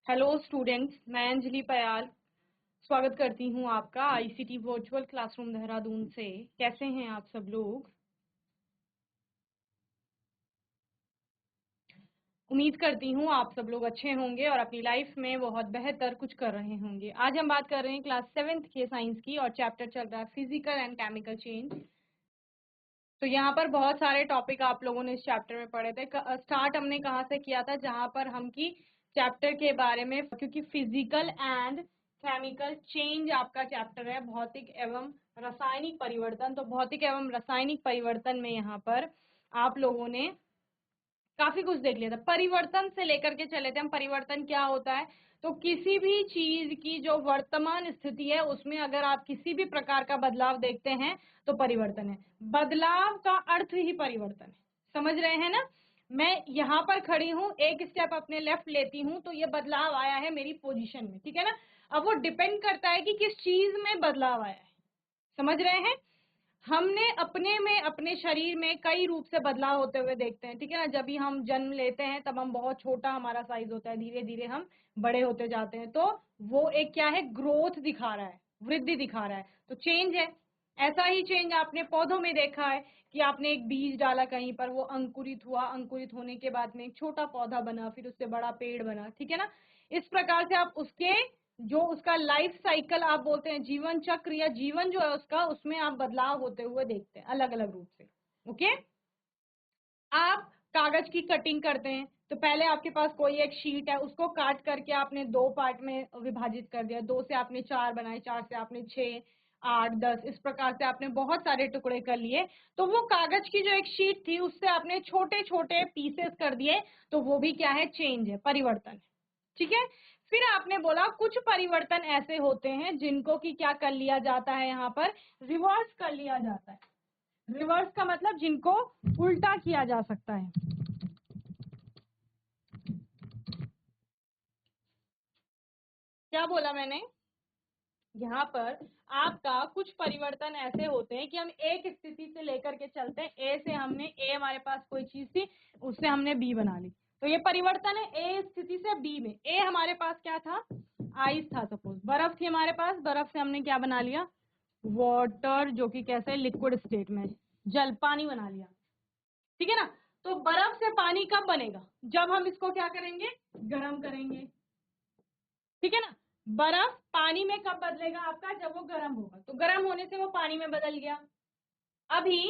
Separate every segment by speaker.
Speaker 1: Hello students, मैं अंजलि पयाल स्वागत करती हूँ आपका आईसीटी वर्चुअल क्लासरूम देहरादून से। कैसे हैं आप सब लोग? उम्मीद करती हूँ आप सब लोग अच्छे होंगे और अपनी लाइफ में बहुत बेहतर कुछ कर रहे होंगे। आज हम बात कर रहे हैं क्लास 7th के साइंस की और चैप्टर चल रहा है फिजिकल एंड केमिकल चेंज। तो यहाँ पर बहुत सारे टॉपिक आप लोगों ने इस चैप्टर में पढ़े थे। स्टार्ट हमने कहाँ से किया था? जहाँ पर हम की चैप्टर के बारे में, क्योंकि फिजिकल एंड केमिकल चेंज आपका चैप्टर है, भौतिक एवं रासायनिक परिवर्तन। तो भौतिक एवं रासायनिक परिवर्तन में यहाँ पर आप लोगों ने काफी कुछ देख लिया था। परिवर्तन से लेकर के चले थे हम। परिवर्तन क्या होता है? तो किसी भी चीज की जो वर्तमान स्थिति है उसमें अगर आप किसी भी प्रकार का बदलाव देखते हैं तो परिवर्तन है। बदलाव का अर्थ ही परिवर्तन है। समझ रहे हैं ना? मैं यहाँ पर खड़ी हूँ, एक स्टेप अपने लेफ्ट लेती हूँ तो ये बदलाव आया है मेरी पोजीशन में, ठीक है ना? अब वो डिपेंड करता है कि किस चीज में बदलाव आया है। समझ रहे हैं? हमने अपने में, अपने शरीर में कई रूप से बदलाव होते हुए देखते हैं, ठीक है ना? जब भी हम जन्म लेते हैं तब हम बहुत छोटा हमारा साइज होता है, धीरे धीरे हम बड़े होते जाते हैं। तो वो एक क्या है? ग्रोथ दिखा रहा है, वृद्धि दिखा रहा है, तो चेंज है। ऐसा ही चेंज आपने पौधों में देखा है कि आपने एक बीज डाला कहीं पर, वो अंकुरित हुआ, अंकुरित होने के बाद में एक छोटा पौधा बना, फिर उससे बड़ा पेड़ बना, ठीक है ना? इस प्रकार से आप उसके जो उसका लाइफ साइकिल आप बोलते हैं, जीवन चक्र या जीवन जो है उसका, उसमें आप बदलाव होते हुए देखते हैं अलग अलग रूप से। ओके, आप कागज की कटिंग करते हैं तो पहले आपके पास कोई एक शीट है, उसको काट करके आपने दो पार्ट में विभाजित कर दिया। दो से आपने चार बनाए, चार से आपने 6, 8, 10, इस प्रकार से आपने बहुत सारे टुकड़े कर लिए। तो वो कागज की जो एक शीट थी उससे आपने छोटे छोटे पीसेस कर दिए, तो वो भी क्या है? चेंज है, परिवर्तन है, ठीक है? फिर आपने बोला कुछ परिवर्तन ऐसे होते हैं जिनको कि क्या कर लिया जाता है, यहाँ पर रिवर्स कर लिया जाता है। रिवर्स का मतलब जिनको उल्टा किया जा सकता है। क्या बोला मैंने? यहाँ पर आपका कुछ परिवर्तन ऐसे होते हैं कि हम एक स्थिति से लेकर के चलते हैं। ए से हमने, ए हमारे पास कोई चीज थी, उससे हमने बी बना ली, तो ये परिवर्तन है। ए स्थिति से बी में, ए हमारे पास क्या था? आइस था, सपोज बर्फ थी हमारे पास, बर्फ से हमने क्या बना लिया? वाटर, जो कि कैसे? लिक्विड स्टेट में, जल, पानी बना लिया, ठीक है ना? तो बर्फ से पानी कब बनेगा? जब हम इसको क्या करेंगे? गर्म करेंगे, ठीक है ना? बर्फ पानी में कब बदलेगा आपका? जब वो गर्म होगा। तो गर्म होने से वो पानी में बदल गया। अभी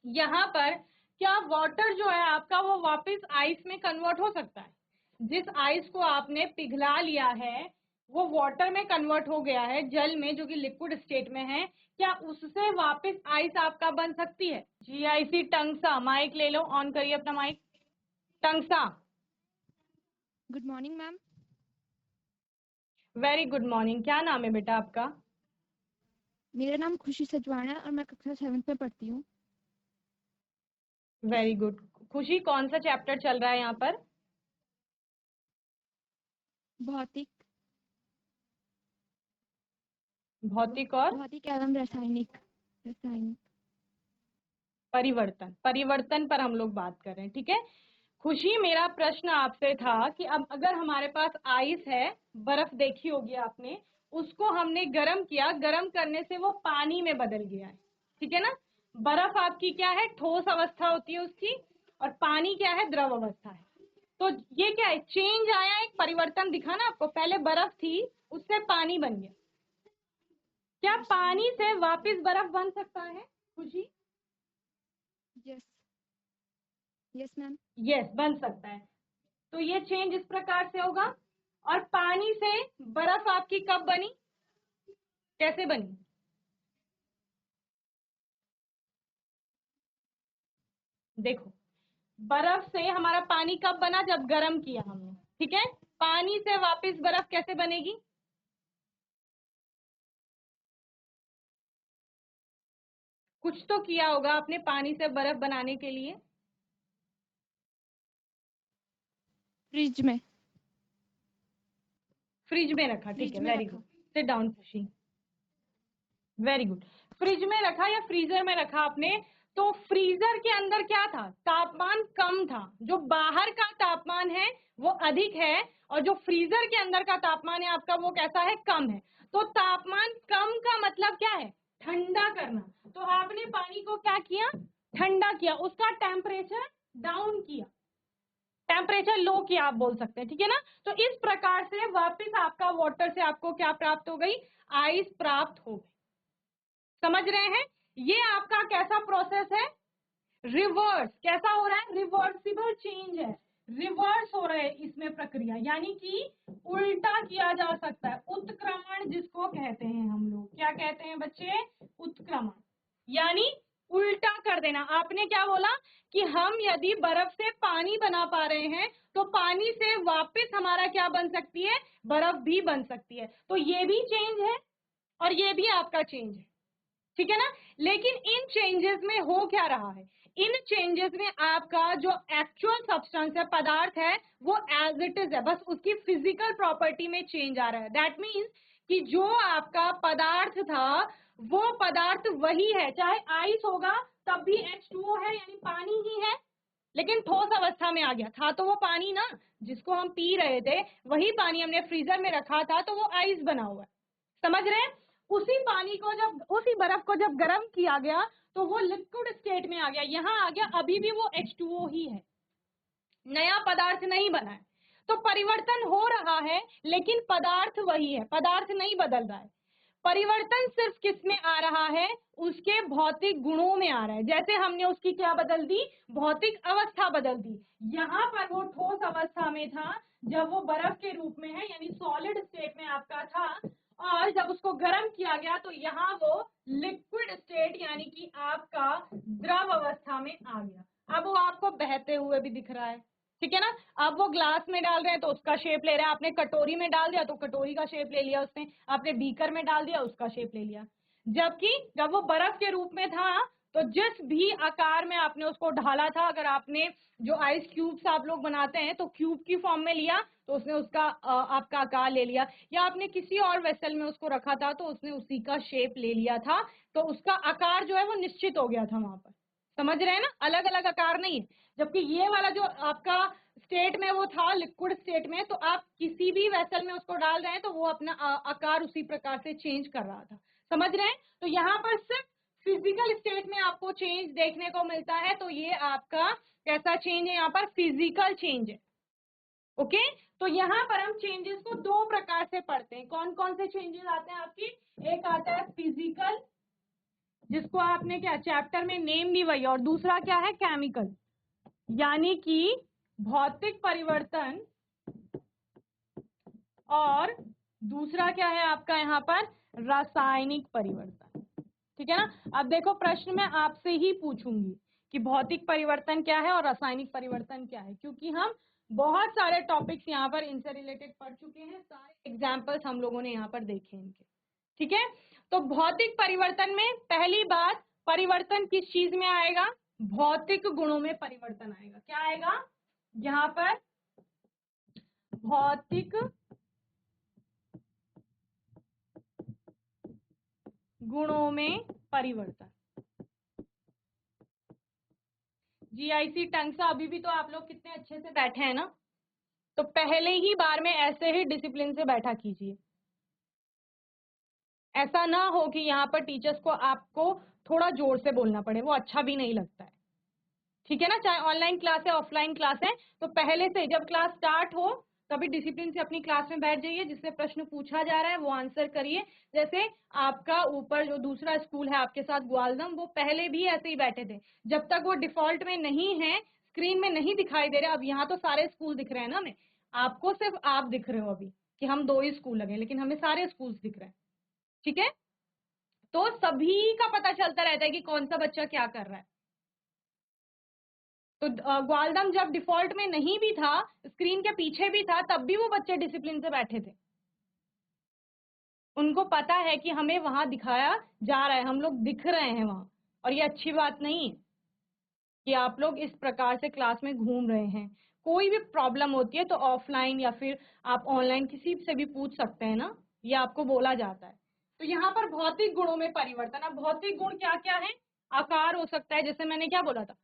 Speaker 1: यहाँ पर क्या वाटर जो है आपका वो वापस आइस में कन्वर्ट हो सकता है? जिस आइस को आपने पिघला लिया है वो वाटर में कन्वर्ट हो गया है, जल में, जो कि लिक्विड स्टेट में है। क्या उससे वापस आइस आपका बन सकती है? जीआईसी टंगसा, माइक ले लो, ऑन करिए अपना mic. Tangsa,
Speaker 2: good morning ma'am.
Speaker 1: Very good morning. क्या नाम है बेटा आपका?
Speaker 2: मेरा नाम खुशी सजवाना है और मैं कक्षा 7th में पढ़ती हूँ।
Speaker 1: Very good. खुशी, कौन सा चैप्टर चल रहा है यहाँ पर?
Speaker 2: भौतिक
Speaker 1: भौतिक और
Speaker 2: भौतिक एवं रासायनिक रासायनिक
Speaker 1: परिवर्तन। परिवर्तन पर हम लोग बात कर रहे हैं, ठीक है? खुशी, मेरा प्रश्न आपसे था कि अब अगर हमारे पास आइस है, बर्फ देखी होगी आपने, उसको हमने गर्म किया, गर्म करने से वो पानी में बदल गया है, ठीक है ना? बर्फ आपकी क्या है? ठोस अवस्था होती है उसकी, और पानी क्या है? द्रव अवस्था है। तो ये क्या है? चेंज आया, एक परिवर्तन दिखा ना आपको। पहले बर्फ थी, उससे पानी बन गया। क्या पानी से वापस बर्फ बन सकता है खुशी?
Speaker 2: Yes yes ma'am.
Speaker 1: यस, बन सकता है। तो ये चेंज इस प्रकार से होगा। और पानी से बर्फ आपकी कब बनी? कैसे बनी? देखो, बर्फ से हमारा पानी कब बना? जब गर्म किया हमने, ठीक है? पानी से वापस बर्फ कैसे बनेगी? कुछ तो किया होगा आपने पानी से बर्फ बनाने के लिए।
Speaker 2: फ्रिज में
Speaker 1: फ्रिज में रखा, ठीक
Speaker 2: फ्रिज
Speaker 1: है,
Speaker 2: में
Speaker 1: वेरी
Speaker 2: रखा।
Speaker 1: गुड। सिट डाउन खुशी, वेरी गुड। फ्रिज में रखा या फ्रीजर में रखा आपने? तो फ्रीजर के अंदर क्या था, तापमान कम था, जो बाहर का तापमान है वो अधिक है और जो फ्रीजर के अंदर का तापमान है आपका वो कैसा है, कम है। तो तापमान कम का मतलब क्या है, ठंडा करना। तो आपने पानी को क्या किया, ठंडा किया, उसका टेम्परेचर डाउन किया, टेम्परेचर लो किया आप बोल सकते हैं, ठीक है ना। तो इस प्रकार से वापस आपका वाटर से आपको क्या प्राप्त हो गई, आइस प्राप्त हो गई। समझ रहे हैं, ये आपका कैसा प्रोसेस है, रिवर्स। कैसा हो रहा है, रिवर्सिबल चेंज है, रिवर्स हो रहा है इसमें प्रक्रिया, यानी कि उल्टा किया जा सकता है। उत्क्रमण जिसको कहते हैं हम लोग, क्या कहते हैं बच्चे, उत्क्रमण, यानी उल्टा कर देना। आपने क्या बोला कि हम यदि बर्फ से पानी बना पा रहे हैं तो पानी से वापस हमारा क्या बन सकती है, बर्फ भी बन सकती है। तो ये भी चेंज है और ये भी आपका चेंज है, ठीक है ना। लेकिन इन चेंजेस में हो क्या रहा है, इन चेंजेस में आपका जो एक्चुअल सब्सटेंस है, पदार्थ है, वो एज इट इज है, बस उसकी फिजिकल प्रॉपर्टी में चेंज आ रहा है। दैट मीन्स कि जो आपका पदार्थ था वो पदार्थ वही है, चाहे आइस होगा तब भी H2O है, यानी पानी ही है, लेकिन ठोस अवस्था में आ गया था। तो वो पानी ना जिसको हम पी रहे थे वही पानी हमने फ्रीजर में रखा था तो वो आइस बना हुआ है। समझ रहे हैं, उसी पानी को जब, उसी बर्फ को जब गर्म किया गया तो वो लिक्विड स्टेट में आ गया, यहाँ आ गया, अभी भी वो H2O ही है, नया पदार्थ नहीं बना है। तो परिवर्तन हो रहा है लेकिन पदार्थ वही है, पदार्थ नहीं बदल रहा है। परिवर्तन सिर्फ किस में आ रहा है, उसके भौतिक गुणों में आ रहा है। जैसे हमने उसकी क्या बदल दी, भौतिक अवस्था बदल दी। यहाँ पर वो ठोस अवस्था में था जब वो बर्फ के रूप में है, यानी सॉलिड स्टेट में आपका था, और जब उसको गर्म किया गया तो यहाँ वो लिक्विड स्टेट यानी कि आपका द्रव अवस्था में आ गया। अब वो आपको बहते हुए भी दिख रहा है, ठीक है ना। अब वो ग्लास में डाल रहे हैं तो उसका शेप ले रहा है, आपने कटोरी में डाल दिया तो कटोरी का शेप ले लिया उसने, आपने बीकर में डाल दिया उसका शेप ले लिया। जबकि जब वो बर्फ के रूप में था तो जिस भी आकार में आपने उसको ढाला था, अगर आपने जो आइस क्यूब्स आप लोग बनाते हैं तो क्यूब की फॉर्म में लिया तो उसने उसका आपका आकार ले लिया, या आपने किसी और वेसल में उसको रखा था तो उसने उसी का शेप ले लिया था, तो उसका आकार जो है वो निश्चित हो गया था वहां पर। समझ रहे हैं ना, अलग अलग आकार नहीं है। जबकि ये वाला जो आपका स्टेट में वो था लिक्विड स्टेट में, तो आप किसी भी वेसल में उसको डाल रहे हैं तो वो अपना आकार उसी प्रकार से चेंज कर रहा था। समझ रहे हैं, तो यहाँ पर सिर्फ फिजिकल स्टेट में आपको चेंज देखने को मिलता है, तो ये आपका कैसा चेंज है, यहाँ पर फिजिकल चेंज है। ओके, तो यहाँ पर हम चेंजेस को दो प्रकार से पढ़ते हैं। कौन कौन से चेंजेस आते हैं आपकी, एक आता है फिजिकल, जिसको आपने क्या चैप्टर में नेम भी वही, और दूसरा क्या है, केमिकल, यानी कि भौतिक परिवर्तन, और दूसरा क्या है आपका यहाँ पर रासायनिक परिवर्तन, ठीक है ना। अब देखो प्रश्न मैं आपसे ही पूछूंगी कि भौतिक परिवर्तन क्या है और रासायनिक परिवर्तन क्या है, क्योंकि हम बहुत सारे टॉपिक्स यहाँ पर इनसे रिलेटेड पढ़ चुके हैं, सारे एग्जाम्पल्स हम लोगों ने यहाँ पर देखे इनके, ठीक है। तो भौतिक परिवर्तन में पहली बात, परिवर्तन किस चीज में आएगा, भौतिक गुणों में परिवर्तन आएगा। क्या आएगा यहाँ पर, भौतिक गुणों में परिवर्तन। जीआईसी टंगसा अभी भी तो आप लोग कितने अच्छे से बैठे हैं ना, तो पहले ही बार में ऐसे ही डिसिप्लिन से बैठा कीजिए। ऐसा ना हो कि यहाँ पर टीचर्स को आपको थोड़ा जोर से बोलना पड़े, वो अच्छा भी नहीं लगता है, ठीक है ना। चाहे ऑनलाइन क्लास है ऑफलाइन क्लास है, तो पहले से जब क्लास स्टार्ट हो तभी डिसिप्लिन से अपनी क्लास में बैठ जाइए, जिससे प्रश्न पूछा जा रहा है वो आंसर करिए। जैसे आपका ऊपर जो दूसरा स्कूल है आपके साथ ग्वालदम, वो पहले भी ऐसे ही बैठे थे, जब तक वो डिफॉल्ट में नहीं है, स्क्रीन में नहीं दिखाई दे रहे। अब यहाँ तो सारे स्कूल दिख रहे हैं ना, हमें, आपको सिर्फ आप दिख रहे हो अभी कि हम 2 ही स्कूल लगे, लेकिन हमें सारे स्कूल दिख रहे हैं, ठीक है। तो सभी का पता चलता रहता है कि कौन सा बच्चा क्या कर रहा है। तो ग्वालदम जब डिफॉल्ट में नहीं भी था, स्क्रीन के पीछे भी था, तब भी वो बच्चे डिसिप्लिन से बैठे थे। उनको पता है कि हमें वहां दिखाया जा रहा है, हम लोग दिख रहे हैं वहां, और ये अच्छी बात नहीं है कि आप लोग इस प्रकार से क्लास में घूम रहे हैं। कोई भी प्रॉब्लम होती है तो ऑफलाइन या फिर आप ऑनलाइन किसी से भी पूछ सकते हैं ना, ये आपको बोला जाता है। तो यहाँ पर भौतिक गुणों में परिवर्तन, अब भौतिक गुण क्या क्या है, आकार हो सकता है, जैसे मैंने क्या बोला था,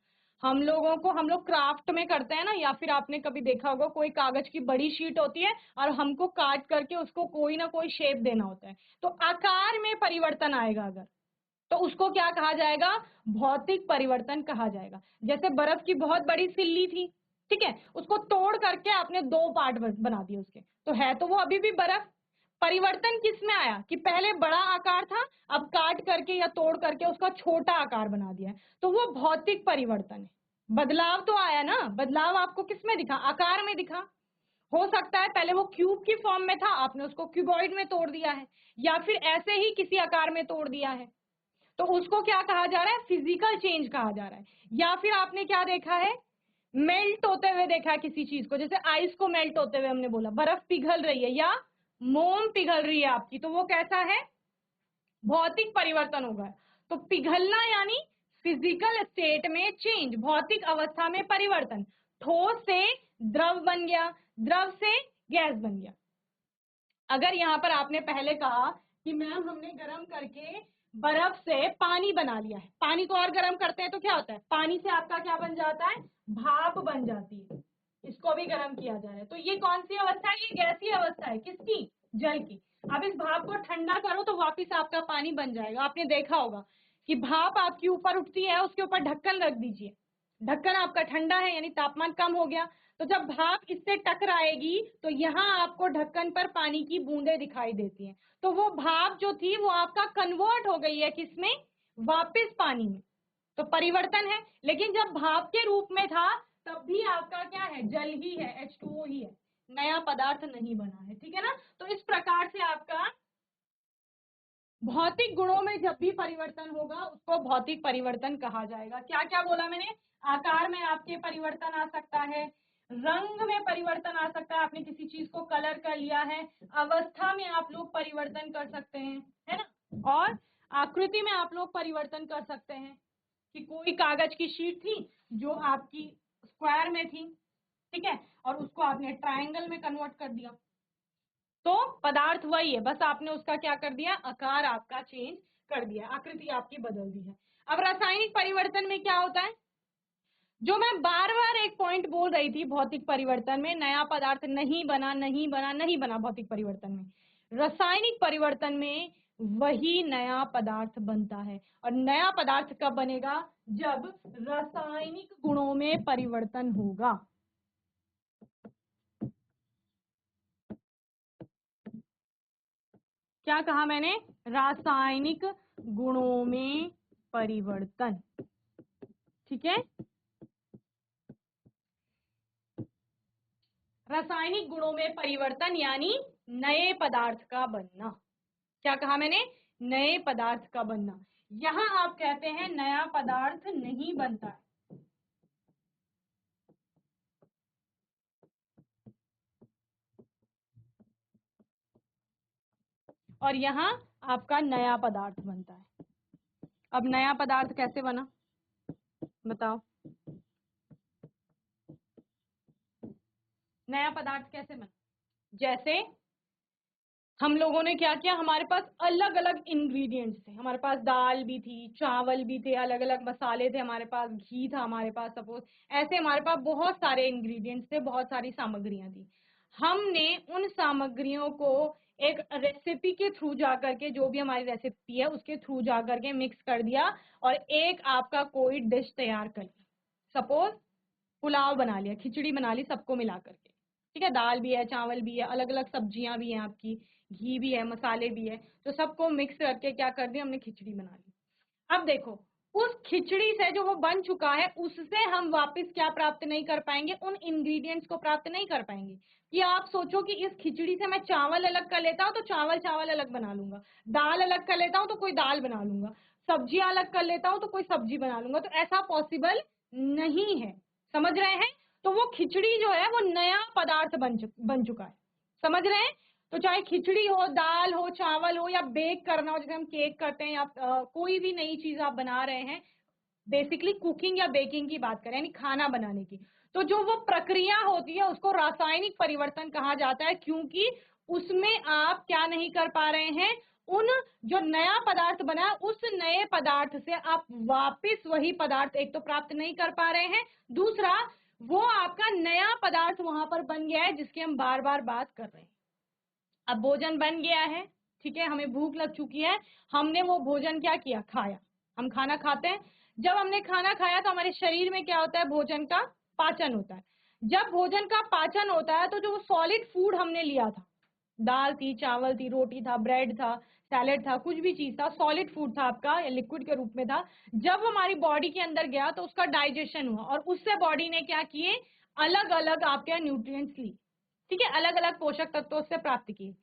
Speaker 1: हम लोग क्राफ्ट में करते हैं ना, या फिर आपने कभी देखा होगा कोई कागज की बड़ी शीट होती है और हमको काट करके उसको कोई ना कोई शेप देना होता है, तो आकार में परिवर्तन आएगा अगर, तो उसको क्या कहा जाएगा, भौतिक परिवर्तन कहा जाएगा। जैसे बर्फ की बहुत बड़ी सिल्ली थी, ठीक है, उसको तोड़ करके आपने 2 पार्ट बना दिए उसके, तो है तो वो अभी भी बर्फ। परिवर्तन किस में आया कि पहले बड़ा आकार था, अब काट करके या तोड़ करके उसका छोटा आकार बना दिया है, तो वो भौतिक परिवर्तन है। बदलाव तो आया ना, बदलाव आपको किस में दिखा, आकार में दिखा। हो सकता है पहले वो क्यूब की फॉर्म में था, आपने उसको क्यूबॉइड में तोड़ दिया है, या फिर ऐसे ही किसी आकार में तोड़ दिया है, तो उसको क्या कहा जा रहा है, फिजिकल चेंज कहा जा रहा है। या फिर आपने क्या देखा है, मेल्ट होते हुए देखा है किसी चीज को, जैसे आइस को मेल्ट होते हुए हमने बोला, बर्फ पिघल रही है या मोम पिघल रही है आपकी, तो वो कैसा है, भौतिक परिवर्तन होगा। तो पिघलना यानी फिजिकल स्टेट में चेंज, भौतिक अवस्था में परिवर्तन। ठोस से द्रव बन गया, द्रव से गैस बन गया। अगर यहाँ पर आपने पहले कहा कि मैम हमने गर्म करके बर्फ से पानी बना लिया है, पानी को और गर्म करते हैं तो क्या होता है, पानी से आपका क्या बन जाता है, भाप बन जाती है, इसको भी गर्म किया जा रहा है। तो ये कौन सी अवस्था है, ये गैसीय अवस्था है, किसकी, जल की। अब इस भाप को ठंडा करो तो वापिस आपका पानी बन जाएगा। आपने देखा होगा कि भाप आपके ऊपर उठती है, उसके ऊपर ढक्कन रख दीजिए, ढक्कन आपका ठंडा है यानी तापमान कम हो गया, तो जब भाप इससे टकराएगी तो यहाँ आपको ढक्कन पर पानी की बूंदें दिखाई देती हैं, तो वो भाप जो थी वो आपका कन्वर्ट हो गई है किसमें, वापस पानी में, तो परिवर्तन है। लेकिन जब भाप के रूप में था तब भी आपका क्या है, जल ही है, H2O ही है, नया पदार्थ नहीं बना है, ठीक है ना। तो इस प्रकार से आपका भौतिक गुणों में जब भी परिवर्तन होगा उसको भौतिक परिवर्तन कहा जाएगा। क्या क्या बोला मैंने, आकार में आपके परिवर्तन आ सकता है, रंग में परिवर्तन आ सकता है, आपने किसी चीज को कलर कर लिया है, अवस्था में आप लोग परिवर्तन कर सकते हैं, है ना, और आकृति में आप लोग परिवर्तन कर सकते हैं कि कोई कागज की शीट थी जो आपकी स्क्वायर में थी, ठीक है, और उसको आपने ट्रायंगल में कन्वर्ट कर दिया, तो पदार्थ वही है, बस आपने उसका क्या कर दिया, आकार आपका चेंज कर दिया, आकृति आपकी बदल दी है। अब रासायनिक परिवर्तन में क्या होता है, जो मैं बार बार एक पॉइंट बोल रही थी, भौतिक परिवर्तन में नया पदार्थ नहीं बना, नहीं बना, नहीं बना, भौतिक परिवर्तन में। रासायनिक परिवर्तन में वही नया पदार्थ बनता है, और नया पदार्थ कब बनेगा, जब रासायनिक गुणों में परिवर्तन होगा। क्या कहा मैंने, रासायनिक गुणों में परिवर्तन, ठीक है, रासायनिक गुणों में परिवर्तन यानी नए पदार्थ का बनना। क्या कहा मैंने, नए पदार्थ का बनना। यहां आप कहते हैं नया पदार्थ नहीं बनता है, और यहां आपका नया पदार्थ बनता है। अब नया पदार्थ कैसे बना बताओ, नया पदार्थ कैसे बना, जैसे हम लोगों ने क्या किया, हमारे पास अलग अलग इंग्रेडिएंट्स थे, हमारे पास दाल भी थी, चावल भी थे, अलग अलग मसाले थे, हमारे पास घी था, हमारे पास सपोज, ऐसे हमारे पास बहुत सारे इंग्रेडिएंट्स थे, बहुत सारी सामग्रियां थी। हमने उन सामग्रियों को एक रेसिपी के थ्रू जा करके, जो भी हमारी रेसिपी है उसके थ्रू जा करके मिक्स कर दिया और एक आपका कोई डिश तैयार कर लिया, सपोज पुलाव बना लिया, खिचड़ी बना ली, सबको मिला करके, ठीक है, दाल भी है, चावल भी है, अलग अलग सब्जियां भी हैं आपकी, घी भी है, मसाले भी है, तो सबको मिक्स करके क्या कर दिया हमने, खिचड़ी बना ली। अब देखो, उस खिचड़ी से जो वो बन चुका है उससे हम वापस क्या प्राप्त नहीं कर पाएंगे, उन इंग्रेडिएंट्स को प्राप्त नहीं कर पाएंगे। कि आप सोचो कि इस खिचड़ी से मैं चावल अलग कर लेता हूँ तो चावल अलग बना लूंगा, दाल अलग कर लेता हूँ तो कोई दाल बना लूंगा, सब्जियां अलग कर लेता हूँ तो कोई सब्जी बना लूंगा, तो ऐसा पॉसिबल नहीं है, समझ रहे हैं। तो वो खिचड़ी जो है वो नया पदार्थ बन चुका है, समझ रहे हैं। तो चाहे खिचड़ी हो, दाल हो, चावल हो, या बेक करना हो, जैसे हम केक करते हैं, या कोई भी नई चीज आप बना रहे हैं, बेसिकली कुकिंग या बेकिंग की बात करें यानी खाना बनाने की, तो जो वो प्रक्रिया होती है उसको रासायनिक परिवर्तन कहा जाता है, क्योंकि उसमें आप क्या नहीं कर पा रहे हैं, उन जो नया पदार्थ बना उस नए पदार्थ से आप वापस वही पदार्थ एक तो प्राप्त नहीं कर पा रहे हैं, दूसरा वो आपका नया पदार्थ वहां पर बन गया है जिसकी हम बार बार बात कर रहे हैं। अब भोजन बन गया है, ठीक है, हमें भूख लग चुकी है, हमने वो भोजन क्या किया, खाया। हम खाना खाते हैं, जब हमने खाना खाया तो हमारे शरीर में क्या होता है, भोजन का पाचन होता है। जब भोजन का पाचन होता है तो जो सॉलिड फूड हमने लिया था, दाल थी, चावल थी, रोटी था, ब्रेड था, सैलेड था, कुछ भी चीज था, सॉलिड फूड था आपका या लिक्विड के रूप में था, जब हमारी बॉडी के अंदर गया तो उसका डाइजेशन हुआ और उससे बॉडी ने क्या किए, अलग अलग आपके न्यूट्रिएंट्स ली, ठीक है, अलग अलग पोषक तत्वों से प्राप्त किए।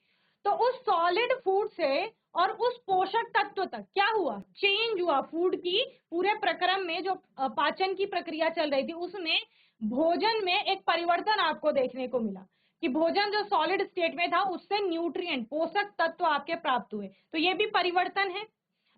Speaker 1: तो उस सॉलिड फूड से और उस पोषक तत्व तक क्या हुआ, चेंज हुआ। फूड की पूरे प्रक्रम में जो पाचन की प्रक्रिया चल रही थी उसमें भोजन में एक परिवर्तन आपको देखने को मिला कि भोजन जो सॉलिड स्टेट में था उससे न्यूट्रिएंट पोषक तत्व आपके प्राप्त हुए, तो ये भी परिवर्तन है।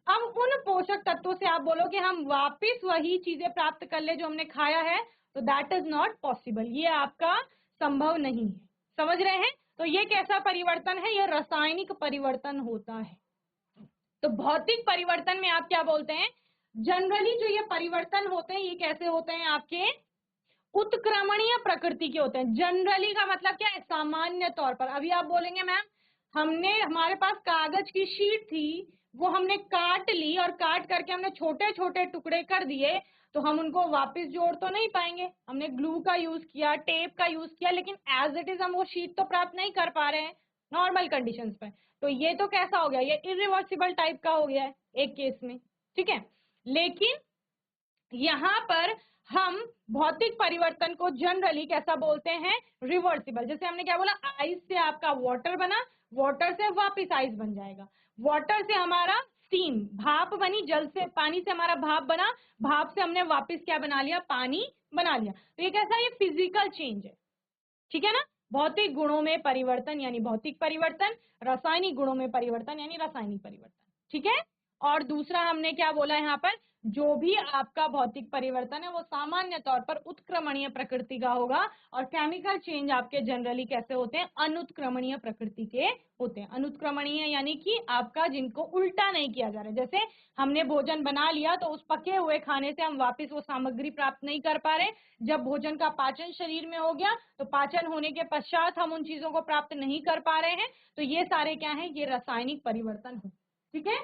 Speaker 1: अब उन पोषक तत्वों से आप बोलो कि हम वापस वही चीजें प्राप्त कर ले जो हमने खाया है, तो दैट इज नॉट पॉसिबल, ये आपका संभव नहीं है। समझ रहे हैं? तो ये कैसा परिवर्तन है, ये रासायनिक परिवर्तन होता है। तो भौतिक परिवर्तन में आप क्या बोलते हैं, जनरली जो ये परिवर्तन होते हैं ये कैसे होते हैं, आपके उत्क्रमणीय प्रकृति के होते हैं। जनरली का मतलब क्या है, सामान्य तौर पर। अभी आप बोलेंगे मैम हमारे पास कागज की शीट थी, वो हमने काट ली और काट करके हमने छोटे छोटे टुकड़े कर दिए, तो हम उनको वापस जोड़ तो नहीं पाएंगे। हमने ग्लू का यूज किया, टेप का यूज किया, लेकिन एज इट इज हम वो शीट तो प्राप्त नहीं कर पा रहे हैं नॉर्मल कंडीशंस पे। तो ये तो कैसा हो गया, ये इरिवर्सिबल टाइप का हो गया है एक केस में, ठीक है। लेकिन यहाँ पर हम भौतिक परिवर्तन को जनरली कैसा बोलते हैं, रिवर्सिबल। जैसे हमने क्या बोला, आइस से आपका वाटर बना, वाटर से वापस आइस बन जाएगा, वाटर से हमारा स्टीम भाप बनी, जल से पानी से हमारा भाप बना, भाप से हमने वापस क्या बना लिया, पानी बना लिया। तो ये कैसा, ये फिजिकल चेंज है, ठीक है ना। भौतिक गुणों में परिवर्तन यानी भौतिक परिवर्तन, रासायनिक गुणों में परिवर्तन यानी रासायनिक परिवर्तन, ठीक है। और दूसरा हमने क्या बोला यहाँ पर, जो भी आपका भौतिक परिवर्तन है वो सामान्य तौर पर उत्क्रमणीय प्रकृति का होगा, और केमिकल चेंज आपके जनरली कैसे होते हैं, अनुत्क्रमणीय प्रकृति के होते हैं। अनुत्क्रमणीय यानी कि आपका जिनको उल्टा नहीं किया जा रहा है। जैसे हमने भोजन बना लिया तो उस पके हुए खाने से हम वापस वो सामग्री प्राप्त नहीं कर पा रहे, जब भोजन का पाचन शरीर में हो गया तो पाचन होने के पश्चात हम उन चीजों को प्राप्त नहीं कर पा रहे हैं, तो ये सारे क्या है, ये रासायनिक परिवर्तन हो, ठीक है।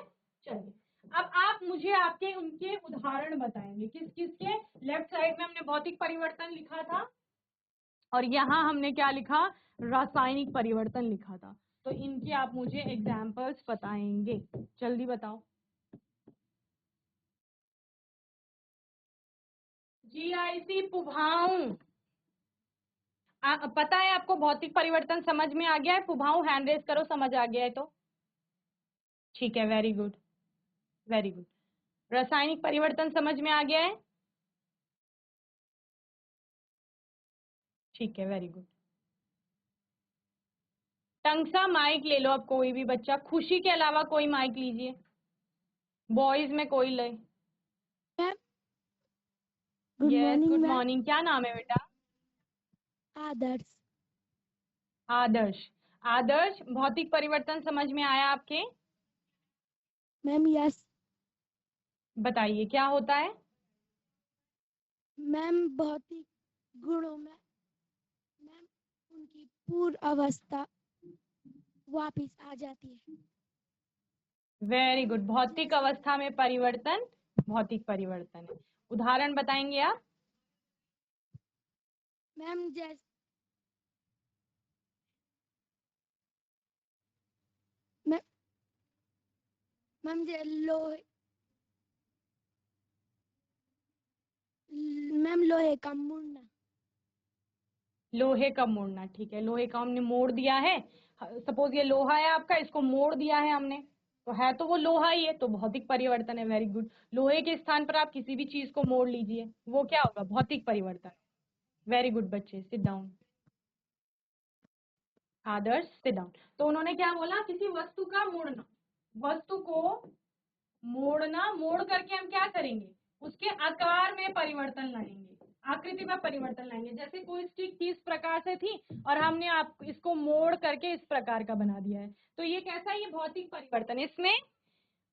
Speaker 1: चलिए अब आप मुझे आपके उनके उदाहरण बताएंगे, किस किस के। लेफ्ट साइड में हमने भौतिक परिवर्तन लिखा था और यहाँ हमने क्या लिखा, रासायनिक परिवर्तन लिखा था। तो इनके आप मुझे एग्जाम्पल्स बताएंगे, जल्दी बताओ। जीआईसी पुभाऊ, पता है आपको भौतिक परिवर्तन समझ में आ गया है, पुभाऊ हैंड रेज करो समझ आ गया है तो, ठीक है, वेरी गुड वेरी गुड। रासायनिक परिवर्तन समझ में आ गया है, ठीक है, वेरी गुड। टंगसा माइक ले लो अब, कोई भी बच्चा, खुशी के अलावा कोई माइक लीजिए, बॉयज में कोई ले।
Speaker 2: Good
Speaker 1: yes
Speaker 2: morning
Speaker 1: good
Speaker 2: ma'am.
Speaker 1: Morning, क्या नाम है बेटा?
Speaker 2: आदर्श।
Speaker 1: आदर्श। आदर्श, भौतिक परिवर्तन समझ में आया आपके?
Speaker 2: Ma'am yes.
Speaker 1: बताइए क्या होता है।
Speaker 2: मैम भौतिक गुणों में मैम उनकी पूर्व अवस्था वापिस आ जाती है।
Speaker 1: वेरी गुड, भौतिक अवस्था में परिवर्तन भौतिक परिवर्तन है। उदाहरण बताएंगे आप?
Speaker 2: मैम जैसे मैम लोहे का मुड़ना।
Speaker 1: लोहे का मोड़ना, ठीक है, लोहे का हमने मोड़ दिया है। सपोज ये लोहा है आपका, इसको मोड़ दिया है हमने, तो है तो वो लोहा ही है, तो भौतिक परिवर्तन है। Very good. लोहे के स्थान पर आप किसी भी चीज को मोड़ लीजिए, वो क्या होगा, भौतिक परिवर्तन। वेरी गुड बच्चे, सिट डाउन। आदर्श सिट डाउन। तो उन्होंने क्या बोला, किसी वस्तु का मोड़ना, वस्तु को मोड़ना, मोड़ करके हम क्या करेंगे, उसके आकार में परिवर्तन लाएंगे, आकृति में परिवर्तन लाएंगे। जैसे कोई स्टिक थी इस प्रकार से थी और हमने आप इसको मोड़ करके इस प्रकार का बना दिया है, तो ये कैसा है, ये भौतिक परिवर्तन। इसमें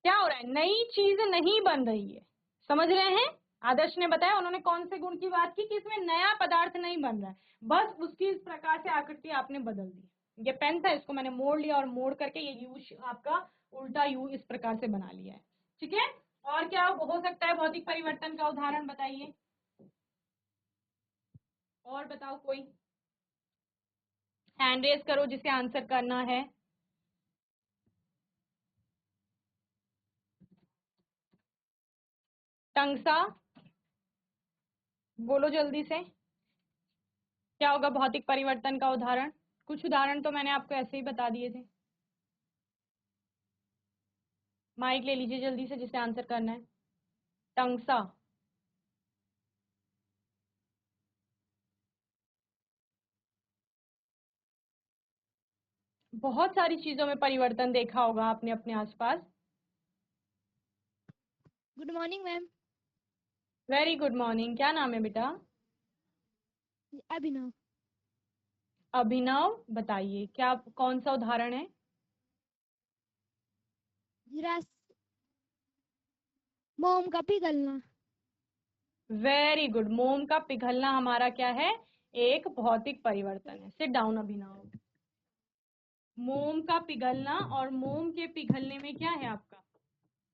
Speaker 1: क्या हो रहा है, नई चीज नहीं बन रही है, समझ रहे हैं। आदर्श ने बताया, उन्होंने कौन से गुण की बात की कि इसमें नया पदार्थ नहीं बन रहा है, बस उसकी इस प्रकार से आकृति आपने बदल दी। ये पेन था, इसको मैंने मोड़ लिया और मोड़ करके ये यू आपका उल्टा यू इस प्रकार से बना लिया है, ठीक है। और क्या हो सकता है भौतिक परिवर्तन का उदाहरण बताइए, और बताओ कोई, हैंड रेज करो जिसे आंसर करना है। टंगसा, बोलो जल्दी से, क्या होगा भौतिक परिवर्तन का उदाहरण। कुछ उदाहरण तो मैंने आपको ऐसे ही बता दिए थे। माइक ले लीजिए जल्दी से जिसे आंसर करना है। टंगसा, बहुत सारी चीजों में परिवर्तन देखा होगा आपने अपने आसपास।
Speaker 2: Good morning ma'am.
Speaker 1: Very good morning, क्या नाम है बेटा।
Speaker 2: अभिनव।
Speaker 1: अभिनव, बताइए क्या, कौन सा उदाहरण है।
Speaker 2: मोम का पिघलना।
Speaker 1: वेरी गुड, मोम का पिघलना हमारा क्या है, एक भौतिक परिवर्तन है। सिट डाउन अभिनव। मोम का पिघलना, और मोम के पिघलने में क्या है आपका,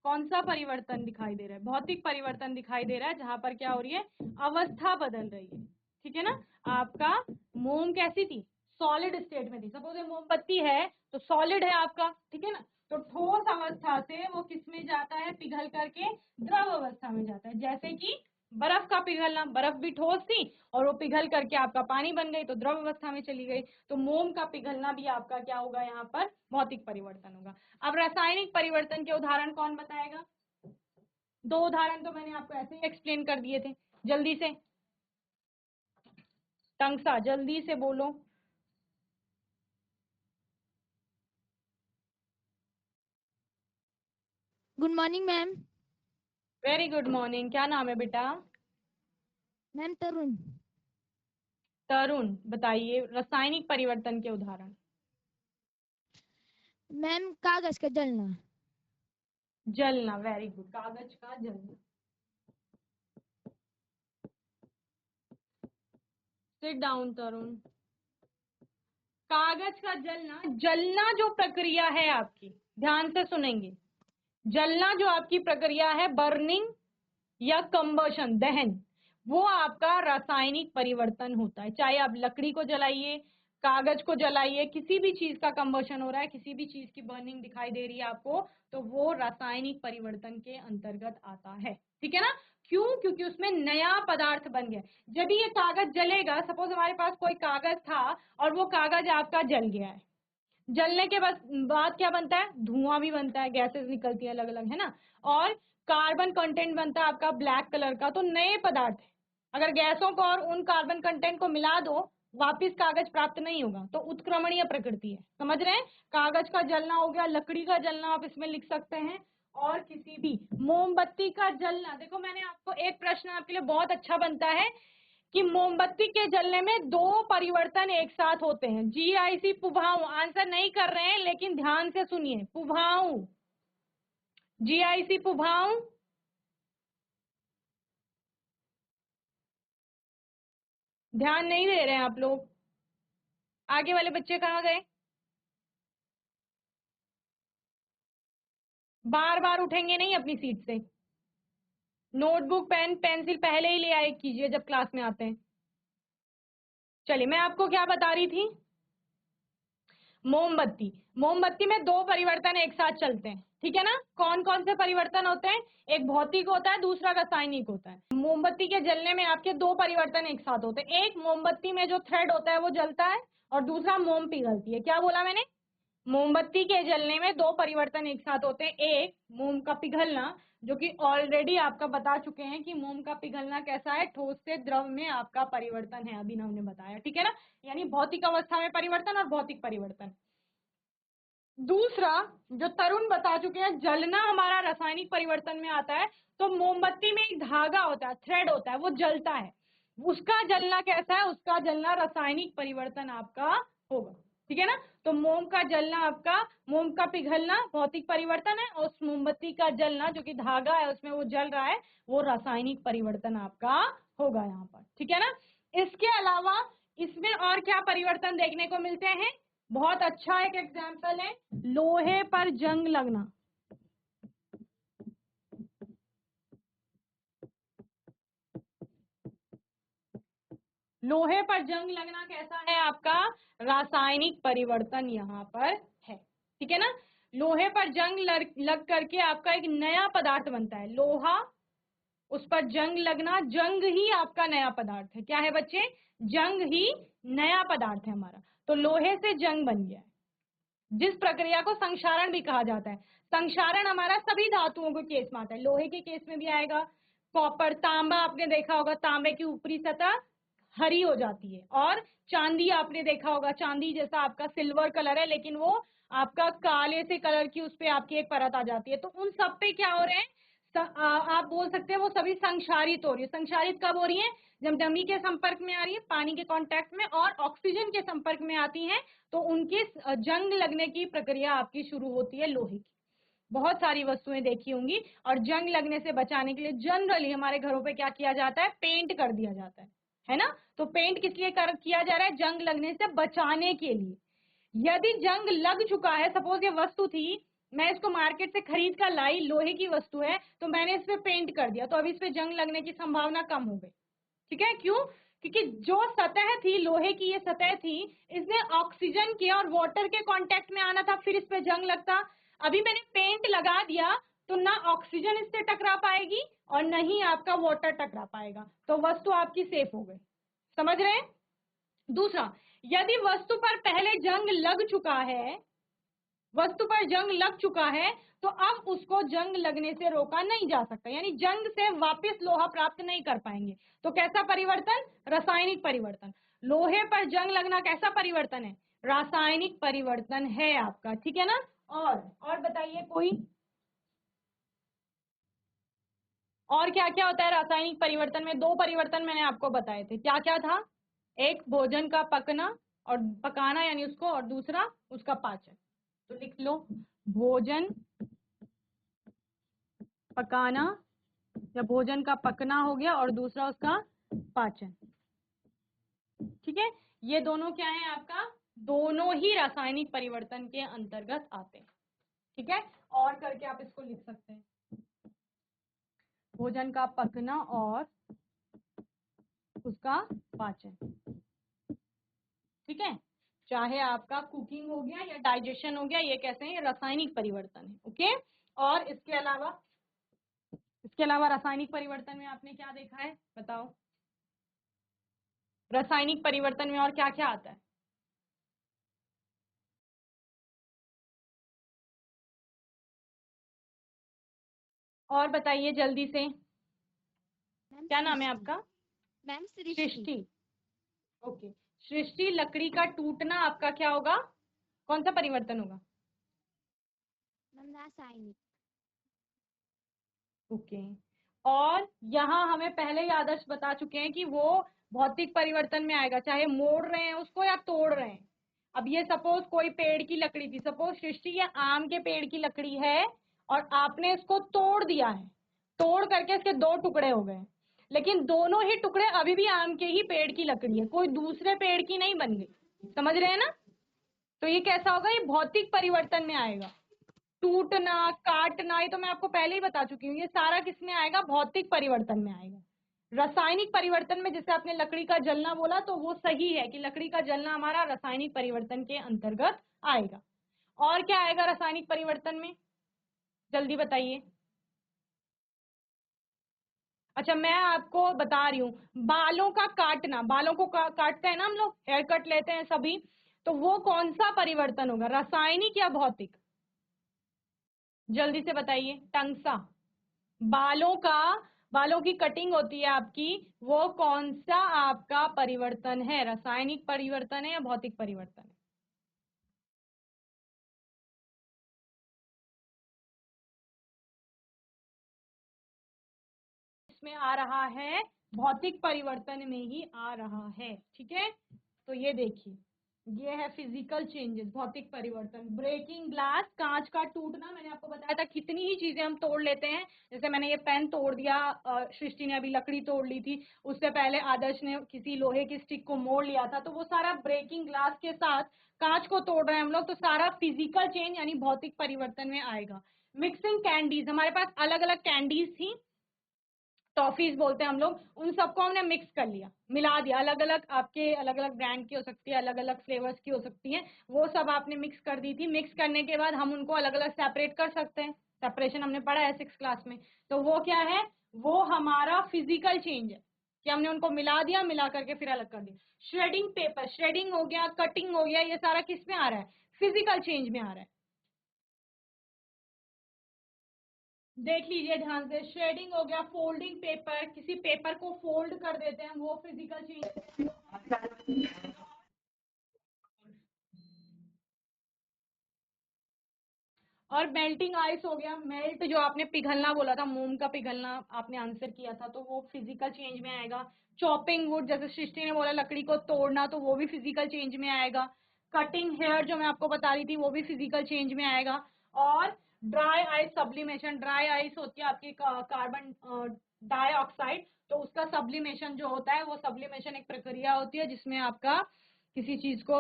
Speaker 1: कौन सा परिवर्तन दिखाई दे रहा है, भौतिक परिवर्तन दिखाई दे रहा है, जहां पर क्या हो रही है, अवस्था बदल रही है, ठीक है ना। आपका मोम कैसी थी, सॉलिड स्टेट में थी। सपोज मोमबत्ती है तो सॉलिड है आपका, ठीक है ना, तो ठोस अवस्था से वो किस में जाता है, पिघल करके द्रव अवस्था में जाता है। जैसे कि बर्फ का पिघलना, बर्फ भी ठोस थी और वो पिघल करके आपका पानी बन गई तो द्रव अवस्था में चली गई। तो मोम का पिघलना भी आपका क्या होगा, यहाँ पर भौतिक परिवर्तन होगा। अब रासायनिक परिवर्तन के उदाहरण कौन बताएगा। दो उदाहरण तो मैंने आपको ऐसे ही एक्सप्लेन कर दिए थे, जल्दी से। टंगसा, जल्दी से बोलो।
Speaker 2: Good morning ma'am.
Speaker 1: Very good morning, क्या नाम है बेटा।
Speaker 2: मैम तरुण।
Speaker 1: तरुण, बताइए रासायनिक परिवर्तन के उदाहरण।
Speaker 2: मैम कागज का जलना।
Speaker 1: जलना, वेरी गुड, कागज का जलना। सिट डाउन तरुण। कागज का जलना, जलना जो प्रक्रिया है आपकी, ध्यान से सुनेंगे, जलना जो आपकी प्रक्रिया है, बर्निंग या कंबशन, दहन, वो आपका रासायनिक परिवर्तन होता है। चाहे आप लकड़ी को जलाइए, कागज को जलाइए, किसी भी चीज का कंबशन हो रहा है, किसी भी चीज की बर्निंग दिखाई दे रही है आपको, तो वो रासायनिक परिवर्तन के अंतर्गत आता है, ठीक है ना। क्यों, क्योंकि उसमें नया पदार्थ बन गया। जब ये कागज जलेगा, सपोज हमारे पास कोई कागज था और वो कागज आपका जल गया है, जलने के बाद क्या बनता है, धुआं भी बनता है, गैसेस निकलती है अलग अलग, है ना। और कार्बन कंटेंट बनता है आपका ब्लैक कलर का, तो नए पदार्थ है। अगर गैसों को और उन कार्बन कंटेंट को मिला दो, वापिस कागज प्राप्त नहीं होगा, तो उत्क्रमणीय प्रकृति है, समझ रहे हैं। कागज का जलना हो गया, लकड़ी का जलना आप इसमें लिख सकते हैं, और किसी भी मोमबत्ती का जलना। देखो मैंने आपको एक प्रश्न आपके लिए बहुत अच्छा बनता है कि मोमबत्ती के जलने में दो परिवर्तन एक साथ होते हैं। जीआईसी पुभाऊ, आंसर नहीं कर रहे हैं लेकिन ध्यान से सुनिए, पुभाऊ, जीआईसी पुभाऊ, ध्यान नहीं दे रहे हैं आप लोग। आगे वाले बच्चे कहाँ गए, बार बार उठेंगे नहीं अपनी सीट से। नोटबुक पेन पेंसिल पहले ही ले आए कीजिए जब क्लास में आते हैं। चलिए मैं आपको क्या बता रही थी, मोमबत्ती, मोमबत्ती में दो परिवर्तन एक साथ चलते हैं, ठीक है ना। कौन कौन से परिवर्तन होते हैं, एक भौतिक होता है, दूसरा रासायनिक होता है। मोमबत्ती के जलने में आपके दो परिवर्तन एक साथ होते हैं, एक मोमबत्ती में जो थ्रेड होता है वो जलता है, और दूसरा मोम पिघलती है। क्या बोला मैंने, मोमबत्ती के जलने में दो परिवर्तन एक साथ होते हैं, एक मोम का पिघलना, जो कि ऑलरेडी आपका बता चुके हैं कि मोम का पिघलना कैसा है, ठोस से द्रव में आपका परिवर्तन है, अभी हमने बताया, ठीक है ना। यानी भौतिक अवस्था में परिवर्तन और भौतिक परिवर्तन। दूसरा जो तरुण बता चुके हैं, जलना हमारा रासायनिक परिवर्तन में आता है। तो मोमबत्ती में एक धागा होता है, थ्रेड होता है, वो जलता है। उसका जलना कैसा है, उसका जलना रासायनिक परिवर्तन आपका होगा, ठीक है ना। तो मोम का जलना आपका, मोम का पिघलना भौतिक परिवर्तन है, और उस मोमबत्ती का जलना जो कि धागा है उसमें वो जल रहा है, वो रासायनिक परिवर्तन आपका होगा यहाँ पर, ठीक है ना। इसके अलावा इसमें और क्या परिवर्तन देखने को मिलते हैं, बहुत अच्छा एक एग्जाम्पल है लोहे पर जंग लगना। लोहे पर जंग लगना कैसा है आपका, रासायनिक परिवर्तन यहाँ पर है, ठीक है ना। लोहे पर जंग लग करके आपका एक नया पदार्थ बनता है, लोहा, उस पर जंग लगना, जंग ही आपका नया पदार्थ है। क्या है बच्चे, जंग ही नया पदार्थ है हमारा। तो लोहे से जंग बन गया है, जिस प्रक्रिया को संक्षारण भी कहा जाता है। संक्षारण हमारा सभी धातुओं के केस में आता है, लोहे के केस में भी आएगा। कॉपर, तांबा आपने देखा होगा, तांबे की ऊपरी सतह हरी हो जाती है, और चांदी आपने देखा होगा, चांदी जैसा आपका सिल्वर कलर है, लेकिन वो आपका काले से कलर की उस पे आपकी एक परत आ जाती है। तो उन सब पे क्या हो रहे हैं, आप बोल सकते हैं वो सभी संक्षारित हो रही है। संक्षारित कब हो रही है, जब नमी के संपर्क में आ रही है, पानी के कांटेक्ट में, और ऑक्सीजन के संपर्क में आती हैं, तो उनके जंग लगने की प्रक्रिया आपकी शुरू होती है लोहे की। बहुत सारी वस्तुएं देखी होंगी, और जंग लगने से बचाने के लिए जनरली हमारे घरों पे क्या किया जाता है, पेंट कर दिया जाता है ना। तो पेंट किस लिए किया जा रहा है, जंग लगने से बचाने के लिए। यदि जंग लग चुका है, सपोज ये वस्तु थी, मैं इसको मार्केट से खरीद कर लाई, लोहे की वस्तु है, तो मैंने इस पे पेंट कर दिया, तो अभी इस पे जंग लगने की संभावना कम हो गई, ठीक है। क्यों, क्योंकि जो सतह थी लोहे की, ये सतह थी, इसने ऑक्सीजन के और वाटर के कांटेक्ट में आना था, फिर इस पे जंग लगता। अभी मैंने पेंट लगा दिया, तो ना ऑक्सीजन इससे टकरा पाएगी और न ही आपका वाटर टकरा पाएगा, तो वस्तु आपकी सेफ हो गई। समझ रहे हैं। दूसरा, यदि वस्तु पर पहले जंग लग चुका है, वस्तु पर जंग लग चुका है, तो अब उसको जंग लगने से रोका नहीं जा सकता, यानी जंग से वापस लोहा प्राप्त नहीं कर पाएंगे। तो कैसा परिवर्तन, रासायनिक परिवर्तन। लोहे पर जंग लगना कैसा परिवर्तन है, रासायनिक परिवर्तन है आपका, ठीक है ना। और बताइए कोई, और क्या क्या होता है रासायनिक परिवर्तन में। दो परिवर्तन मैंने आपको बताए थे, क्या क्या था, एक भोजन का पकना और पकाना यानी उसको, और दूसरा उसका पाचन। तो लिख लो, भोजन पकाना या भोजन का पकना हो गया, और दूसरा उसका पाचन, ठीक है। ये दोनों क्या है आपका, दोनों ही रासायनिक परिवर्तन के अंतर्गत आते हैं, ठीक है। और करके आप इसको लिख सकते हैं, भोजन का पकना और उसका पाचन, ठीक है। चाहे आपका कुकिंग हो गया या डाइजेशन हो गया, ये कैसे हैं, ये रासायनिक परिवर्तन है, ओके। और इसके अलावा रासायनिक परिवर्तन में आपने क्या देखा है बताओ, रासायनिक परिवर्तन में और क्या क्या आता है। और बताइए जल्दी से,
Speaker 2: मैम
Speaker 1: क्या नाम है
Speaker 2: सृष्टि।
Speaker 1: आपका,
Speaker 2: मैम
Speaker 1: सृष्टि,
Speaker 2: सृष्टि।
Speaker 1: ओके। सृष्टि, लकड़ी का टूटना आपका क्या होगा, कौन सा परिवर्तन होगा,
Speaker 2: मैम रासायनिक।
Speaker 1: ओके। और यहाँ हमें पहले ही आदर्श बता चुके हैं कि वो भौतिक परिवर्तन में आएगा, चाहे मोड़ रहे हैं उसको या तोड़ रहे हैं। अब ये सपोज कोई पेड़ की लकड़ी थी, सपोज सृष्टि या आम के पेड़ की लकड़ी है, और आपने इसको तोड़ दिया है, तोड़ करके इसके दो टुकड़े हो गए, लेकिन दोनों ही टुकड़े अभी भी आम के ही पेड़ की लकड़ी है, कोई दूसरे पेड़ की नहीं बन गई। समझ रहे हैं ना। तो ये कैसा होगा, ये भौतिक परिवर्तन में आएगा। टूटना, काटना, ये तो मैं आपको पहले ही बता चुकी हूँ, ये सारा किस में आएगा, भौतिक परिवर्तन में आएगा। रासायनिक परिवर्तन में, जैसे आपने लकड़ी का जलना बोला, तो वो सही है कि लकड़ी का जलना हमारा रासायनिक परिवर्तन के अंतर्गत आएगा। और क्या आएगा रासायनिक परिवर्तन में, जल्दी बताइए। अच्छा, मैं आपको बता रही हूँ, बालों का काटना, बालों को काटते हैं ना हम लोग, हेयर कट लेते हैं सभी, तो वो कौन सा परिवर्तन होगा, रासायनिक या भौतिक, जल्दी से बताइए। टंगसा, बालों का, बालों की कटिंग होती है आपकी, वो कौन सा आपका परिवर्तन है, रासायनिक परिवर्तन है या भौतिक परिवर्तन है। इसमें आ रहा है भौतिक परिवर्तन में ही आ रहा है। ठीक है, तो ये देखिए, ये है फिजिकल चेंजेस, भौतिक परिवर्तन। ब्रेकिंग ग्लास, कांच का टूटना, मैंने आपको बताया था कितनी ही चीजें हम तोड़ लेते हैं। जैसे मैंने ये पेन तोड़ दिया, सृष्टि ने अभी लकड़ी तोड़ ली थी, उससे पहले आदर्श ने किसी लोहे की स्टिक को मोड़ लिया था। तो वो सारा ब्रेकिंग ग्लास के साथ कांच को तोड़ रहे हैं हम लोग, तो सारा फिजिकल चेंज यानी भौतिक परिवर्तन में आएगा। मिक्सिंग कैंडीज, हमारे पास अलग अलग कैंडीज थी, टॉफीज बोलते हैं हम लोग, उन सबको हमने मिक्स कर लिया, मिला दिया। अलग अलग आपके अलग अलग ब्रांड की हो सकती है, अलग अलग फ्लेवर्स की हो सकती है, वो सब आपने मिक्स कर दी थी। मिक्स करने के बाद हम उनको अलग अलग सेपरेट कर सकते हैं, सेपरेशन हमने पढ़ा है 6th क्लास में। तो वो क्या है, वो हमारा फिजिकल चेंज है कि हमने उनको मिला दिया, मिला करके फिर अलग कर दिया। श्रेडिंग पेपर, श्रेडिंग हो गया, कटिंग हो गया, ये सारा किस में आ रहा है, फिजिकल चेंज में आ रहा है। देख लीजिए ध्यान से, शेडिंग हो गया, फोल्डिंग पेपर, किसी पेपर को फोल्ड कर देते हैं, वो फिजिकल चेंज। और मेल्टिंग आइस हो गया, मेल्ट जो आपने पिघलना बोला था, मोम का पिघलना आपने आंसर किया था, तो वो फिजिकल चेंज में आएगा। चॉपिंग वुड, जैसे सृष्टि ने बोला लकड़ी को तोड़ना, तो वो भी फिजिकल चेंज में आएगा। कटिंग हेयर जो मैं आपको बता रही थी, वो भी फिजिकल चेंज में आएगा। और dry ice sublimation, dry ice होती है आपकी कार्बन डाइऑक्साइड, तो उसका सब्लिमेशन जो होता है, वो सब्लिमेशन एक प्रक्रिया होती है जिसमें आपका किसी चीज को,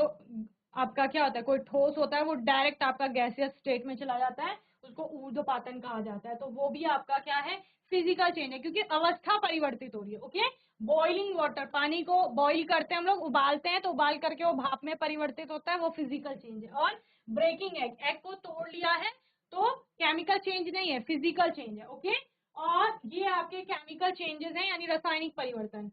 Speaker 1: आपका क्या होता है, कोई ठोस होता है, वो डायरेक्ट आपका गैसियस स्टेट में चला जाता है, उसको ऊर्ध्वपातन कहा जाता है। तो वो भी आपका क्या है, फिजिकल चेंज है, क्योंकि अवस्था परिवर्तित हो रही है। ओके, बॉइलिंग वाटर, पानी को बॉइल करते हैं हम लोग, उबालते हैं, तो उबाल करके वो भाप में परिवर्तित होता है, वो फिजिकल चेंज है। और ब्रेकिंग एग, एग को तोड़ लिया है, तो केमिकल चेंज नहीं है, फिजिकल चेंज है। ओके, और ये आपके केमिकल चेंजेस हैं यानी रासायनिक परिवर्तन।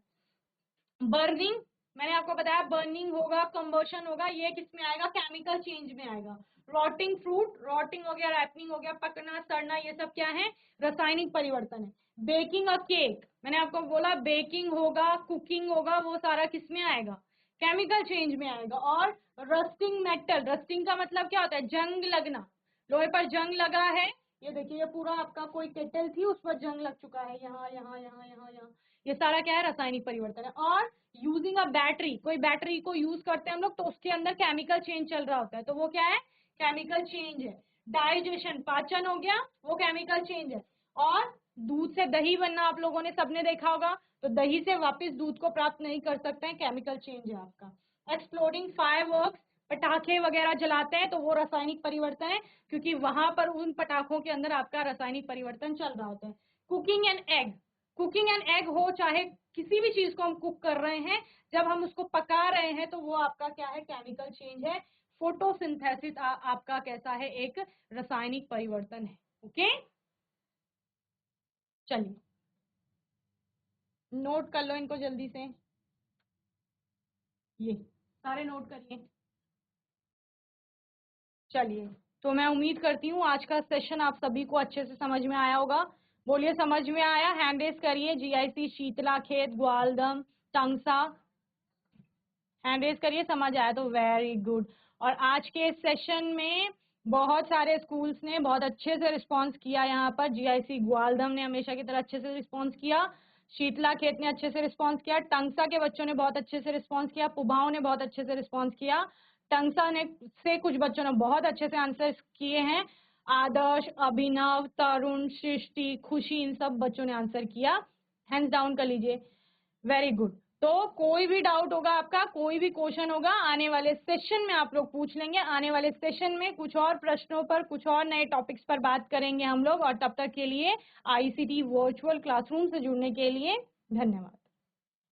Speaker 1: बर्निंग, मैंने आपको बताया बर्निंग होगा, कंबशन होगा, ये किस में आएगा, केमिकल चेंज में आएगा। रॉटिंग फ्रूट, रॉटिंग हो गया, रैपनिंग हो गया, पकना, सड़ना, ये सब क्या है, रासायनिक परिवर्तन है। बेकिंग अ केक, मैंने आपको बोला बेकिंग होगा, कुकिंग होगा, वो सारा किस में आएगा, केमिकल चेंज में आएगा। और रस्टिंग मेटल, रस्टिंग का मतलब क्या होता है, जंग लगना, लोहे पर जंग लगा है, ये देखिए, ये पूरा आपका कोई केटल थी, उस पर जंग लग चुका है, यहाँ यहाँ यहाँ यहाँ यहाँ, ये सारा क्या है, रासायनिक परिवर्तन है। और यूजिंग अ बैटरी, कोई बैटरी को यूज करते हैं हम लोग, तो उसके अंदर केमिकल चेंज चल रहा होता है, तो वो क्या है, केमिकल चेंज है। डाइजेशन, पाचन हो गया, वो केमिकल चेंज है। और दूध से दही बनना आप लोगों ने सबने देखा होगा, तो दही से वापस दूध को प्राप्त नहीं कर सकते हैं, केमिकल चेंज है आपका। एक्सप्लोडिंग फायरवर्क्स, पटाखे वगैरह जलाते हैं, तो वो रासायनिक परिवर्तन है, क्योंकि वहां पर उन पटाखों के अंदर आपका रासायनिक परिवर्तन चल रहा होता है। Cooking and egg, cooking and egg हो, चाहे किसी भी चीज को हम कुक कर रहे हैं, जब हम उसको पका रहे हैं, तो वो आपका क्या है, केमिकल चेंज है। फोटोसिंथेसिस आपका कैसा है, एक रासायनिक परिवर्तन है। ओके, चलिए नोट कर लो इनको जल्दी से, ये सारे नोट करिए। चलिए, तो मैं उम्मीद करती हूँ आज का सेशन आप सभी को अच्छे से समझ में आया होगा। बोलिए समझ में आया, हैंड रेस करिए। जीआईसी शीतला खेत, ग्वालदम, टंगसा, हैंड रेस करिए, समझ आया तो वेरी गुड। और आज के सेशन में बहुत सारे स्कूल्स ने बहुत अच्छे से रिस्पांस किया। यहाँ पर जीआईसी ग्वालदम ने हमेशा की तरह अच्छे से रिस्पांस किया, शीतला खेत ने अच्छे से रिस्पांस किया, टंगसा के बच्चों ने बहुत अच्छे से रिस्पांस किया, पुबाव ने बहुत अच्छे से रिस्पांस किया, टंगसा ने से कुछ बच्चों ने बहुत अच्छे से आंसर किए हैं, आदर्श, अभिनव, तरुण, सृष्टि, खुशी, इन सब बच्चों ने आंसर किया। हैंड्स डाउन कर लीजिए, वेरी गुड। तो कोई भी डाउट होगा आपका, कोई भी क्वेश्चन होगा, आने वाले सेशन में आप लोग पूछ लेंगे। आने वाले सेशन में कुछ और प्रश्नों पर, कुछ और नए टॉपिक्स पर बात करेंगे हम लोग। और तब तक के लिए आईसीटी वर्चुअल क्लासरूम से जुड़ने के लिए धन्यवाद।